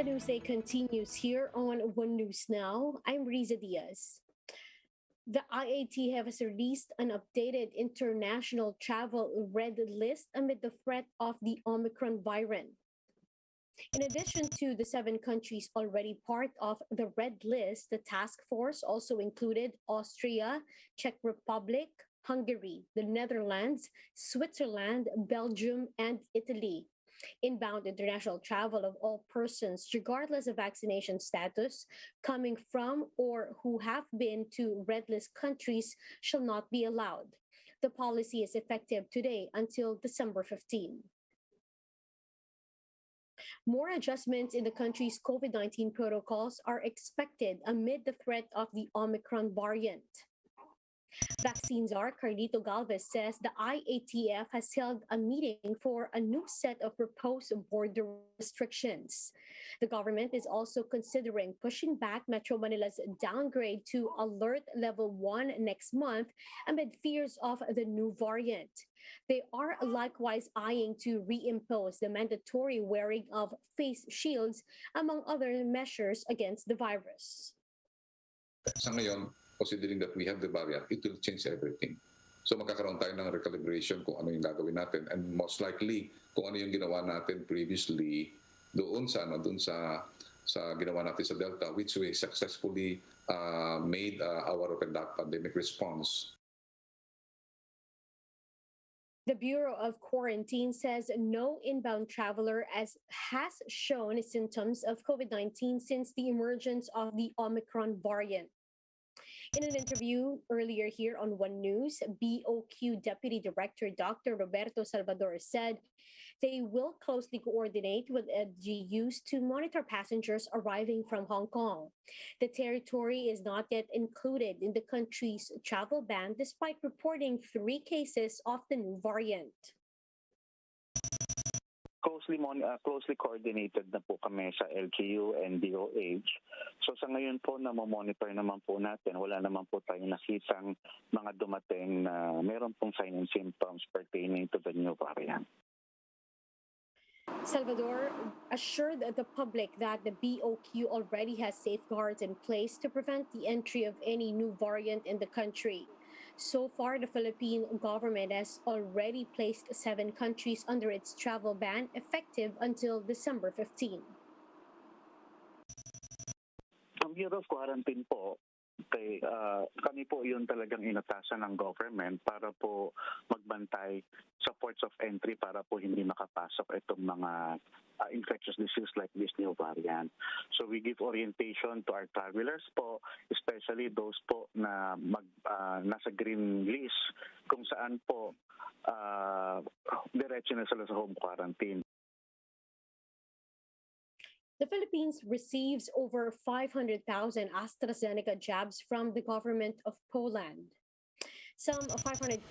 News Day continues here on One News Now. I'm Riza Diaz. The IATF has released an updated international travel red list amid the threat of the Omicron variant. In addition to the 7 countries already part of the red list, the task force also included Austria, Czech Republic, Hungary, the Netherlands, Switzerland, Belgium, and Italy. Inbound international travel of all persons, regardless of vaccination status, coming from or who have been to red list countries shall not be allowed. The policy is effective today until December 15. More adjustments in the country's COVID-19 protocols are expected amid the threat of the Omicron variant. Vaccine czar CARLITO GALVEZ says the IATF has held a meeting for a new set of proposed border restrictions. The government is also considering pushing back Metro Manila's downgrade to Alert Level 1 next month amid fears of the new variant. They are likewise eyeing to reimpose the mandatory wearing of face shields, among other measures against the virus. Sa ngayon, considering that we have the variant, it will change everything. So magkakaroon tayo ng recalibration kung ano yung gagawin natin, and most likely kung ano yung ginawa natin previously doon sa ginawa natin sa Delta, which we successfully made our pandemic response. The Bureau of Quarantine says no inbound traveler has shown symptoms of COVID-19 since the emergence of the Omicron variant. In an interview earlier here on One News, BOQ Deputy Director Dr. Roberto Salvador said they will closely coordinate with LGUs to monitor passengers arriving from Hong Kong. The territory is not yet included in the country's travel ban despite reporting 3 cases of the new variant. Closely coordinated na po kami sa LGU and DOH. So sa ngayon po, namomonitor naman po natin, wala naman po tayong nakitang mga dumating na meron pong sign and symptoms pertaining to the new variant. Salvador assured the public that the BOQ already has safeguards in place to prevent the entry of any new variant in the country. So far, the Philippine government has already placed 7 countries under its travel ban effective until December 15. Ang Bureau of Quarantine po, kami po yun talagang inatasan ng government para po magbantay sa ports of entry para po hindi makapasok itong mga infectious disease like this new variant. So we give orientation to our travelers po, especially those po na nasa green list kung saan po diretso na sila sa home quarantine. The Philippines receives over 500,000 Astrazeneca jabs from the government of Poland. Some 540,000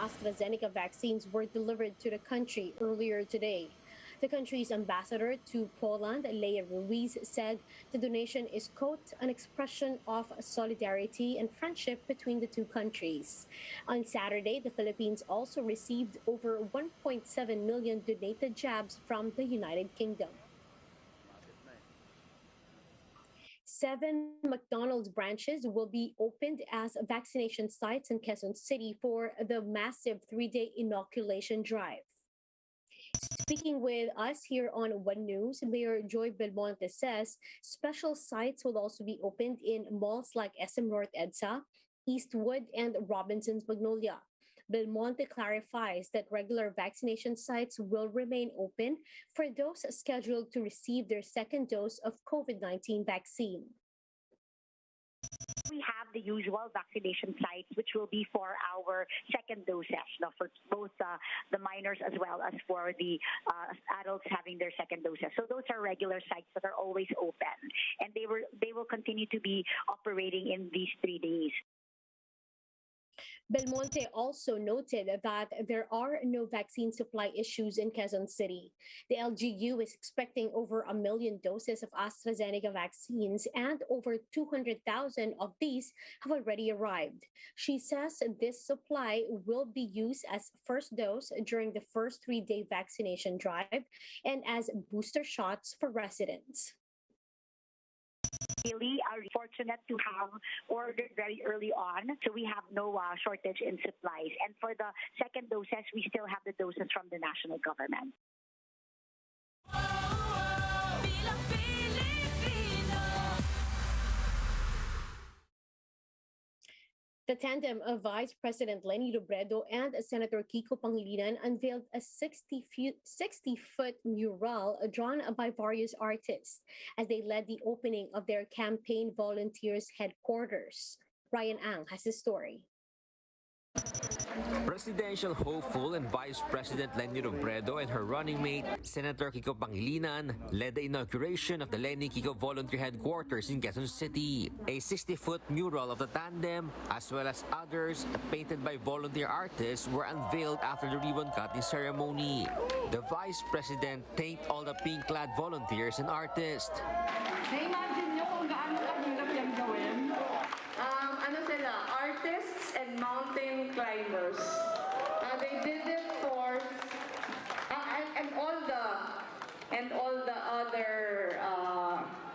AstraZeneca vaccines were delivered to the country earlier today. The country's ambassador to Poland, Leia Ruiz, said the donation is, quote, an expression of solidarity and friendship between the 2 countries. On Saturday, the Philippines also received over 1.7 million donated jabs from the United Kingdom. 7 McDonald's branches will be opened as vaccination sites in Quezon City for the massive 3-day inoculation drive. Speaking with us here on One News, Mayor Joy Belmonte says special sites will also be opened in malls like SM North EDSA, Eastwood, and Robinson's Magnolia. Belmonte clarifies that regular vaccination sites will remain open for those scheduled to receive their 2nd dose of COVID-19 vaccine. We have the usual vaccination sites, which will be for our 2nd doses, for both the minors as well as for the adults having their 2nd doses. So those are regular sites that are always open, and they will continue to be operating in these 3 days. Belmonte also noted that there are no vaccine supply issues in Quezon City. The LGU is expecting over 1 million doses of Astrazeneca vaccines, and over 200,000 of these have already arrived. She says this supply will be used as first dose during the first 3-day vaccination drive and as booster shots for residents. Really are fortunate to have ordered very early on, so we have no shortage in supplies. And for the second doses, we still have the doses from the national government. The tandem of Vice President Leni Robredo and Senator Kiko Pangilinan unveiled a 60-foot mural drawn by various artists as they led the opening of their campaign volunteers headquarters. Ryan Ang has the story. Presidential hopeful and Vice President Leni Robredo and her running mate, Senator Kiko Pangilinan, led the inauguration of the LENI-KIKO Volunteer Headquarters in Quezon City. A 60-foot mural of the tandem, as well as others painted by volunteer artists, were unveiled after the ribbon-cutting ceremony. The Vice President thanked all the pink-clad volunteers and artists. Na-imagine nyo kung gaano kahirap yung gawin? Ano sila? Artists and mountain climbers. They did it for and all the other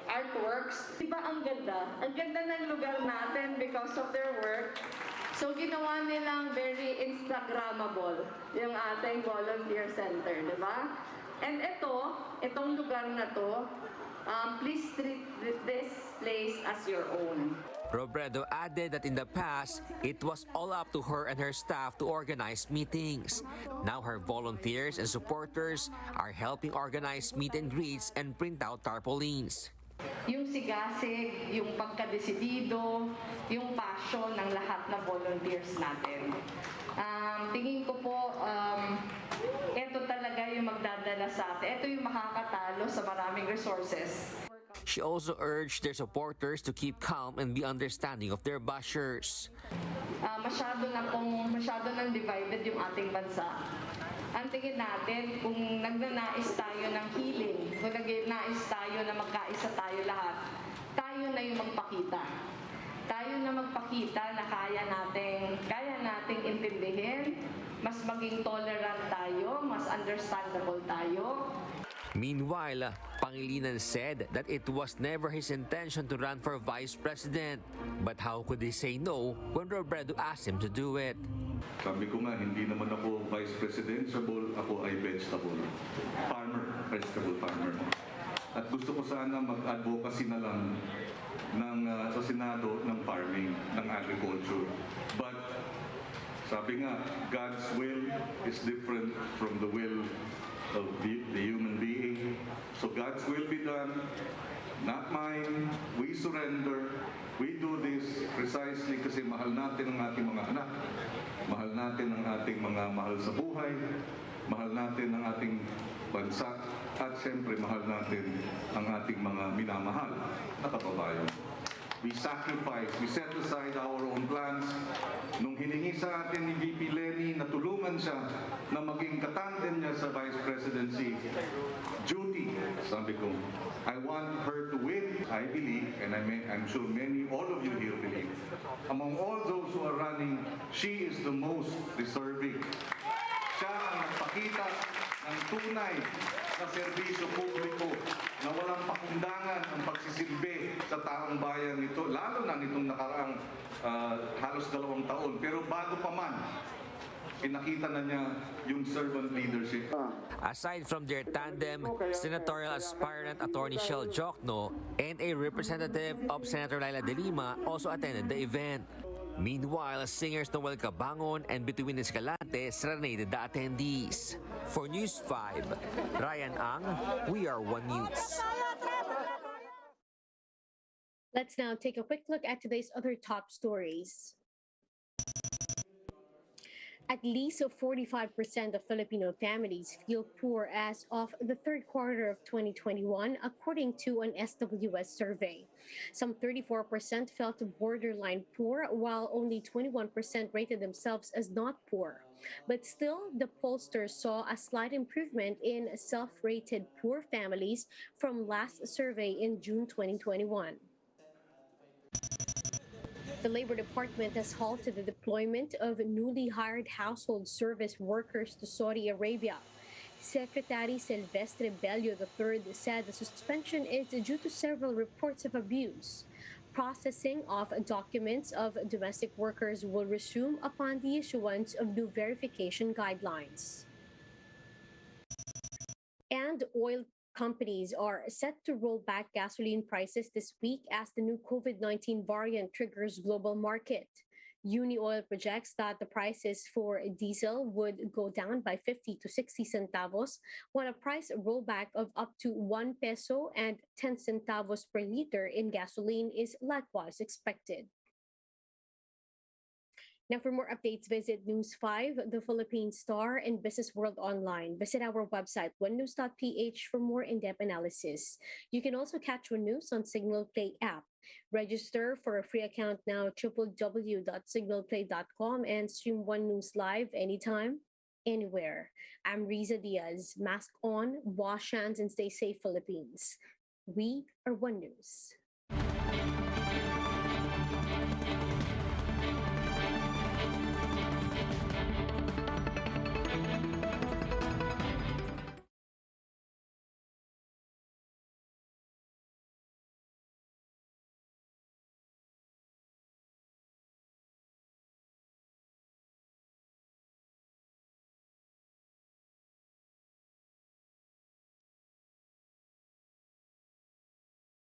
artworks. Diba ang ganda? Ang ganda ng lugar natin because of their work. So ginawa nilang very Instagrammable yung ating volunteer center, diba? And itong lugar na to, please treat this place as your own. Robredo added that in the past, it was all up to her and her staff to organize meetings. Now her volunteers and supporters are helping organize meet and greets and print out tarpaulins. Yung sigasig, yung pagkadesidido, yung passion ng lahat na volunteers natin. Tingin ko po, ito talaga yung magdadala sa atin. Ito yung makakatalo sa maraming resources. She also urged their supporters to keep calm and be understanding of their bashers. Masyado nang divided yung ating bansa. Ang tingin natin, kung nagnanais tayo ng healing, kung nagnanais tayo na magkaisa tayo lahat, tayo na yung magpakita. Tayo na magpakita na kaya nating intindihin, mas maging tolerant tayo, mas understandable tayo. Meanwhile, Pangilinan said that it was never his intention to run for vice president. But how could he say no when Robredo asked him to do it? Sabi ko nga, hindi naman ako vice presidential, ako ay vegetable farmer. At gusto ko sana mag-advocacy na lang sa Senado ng farming, ng agriculture. But sabi nga, God's will is different from the will of the human being. So God's will be done, not mine. We surrender. We do this precisely kasi mahal natin ang ating mga anak. Mahal natin ang ating mga mahal sa buhay. Mahal natin ang ating bansa. At siyempre, mahal natin ang ating mga minamahal na kababayan. We sacrifice, we set aside our own plans. Nung hiningi sa atin ni VP Leni na tulungan siya na maging katandem niya sa vice presidency duty, sabi ko, I want her to win. I believe, and I'm sure all of you here believe, among all those who are running, she is the most deserving. Siya ang nagpakita ng tunay na serbisyo publiko na walang pakundangan ang pagsisilbi sa taong bayan nito, lalo na nitong nakaraang halos 2 taon. Pero bago pa man, pinakita na niya yung servant leadership. Aside from their tandem, senatorial aspirant Attorney Shell Jokno and a representative of Senator Laila De Lima also attended the event. Meanwhile, singers Noel Cabangon and Between Escalante serenaded the attendees. For News 5, Ryan Ang, We Are One News. Let's now take a quick look at today's other top stories. At least 45% of Filipino families feel poor as of the third quarter of 2021, according to an SWS survey. Some 34% felt borderline poor, while only 21% rated themselves as not poor. But still, the pollsters saw a slight improvement in self rated poor families from last survey in June 2021. The Labor Department has halted the deployment of newly hired household service workers to Saudi Arabia. Secretary Silvestre Bello III said the suspension is due to several reports of abuse. Processing of documents of domestic workers will resume upon the issuance of new verification guidelines. And oil companies are set to roll back gasoline prices this week as the new COVID-19 variant triggers global market. Unioil projects that the prices for diesel would go down by 50 to 60 centavos, while a price rollback of up to 1 peso and 10 centavos per liter in gasoline is likewise expected. Now, for more updates, visit News 5, The Philippine Star, and Business World Online. Visit our website, onenews.ph, for more in-depth analysis. You can also catch One News on Signal Play app. Register for a free account now at www.signalplay.com and stream One News live anytime, anywhere. I'm Riza Diaz. Mask on, wash hands, and stay safe, Philippines. We are One News.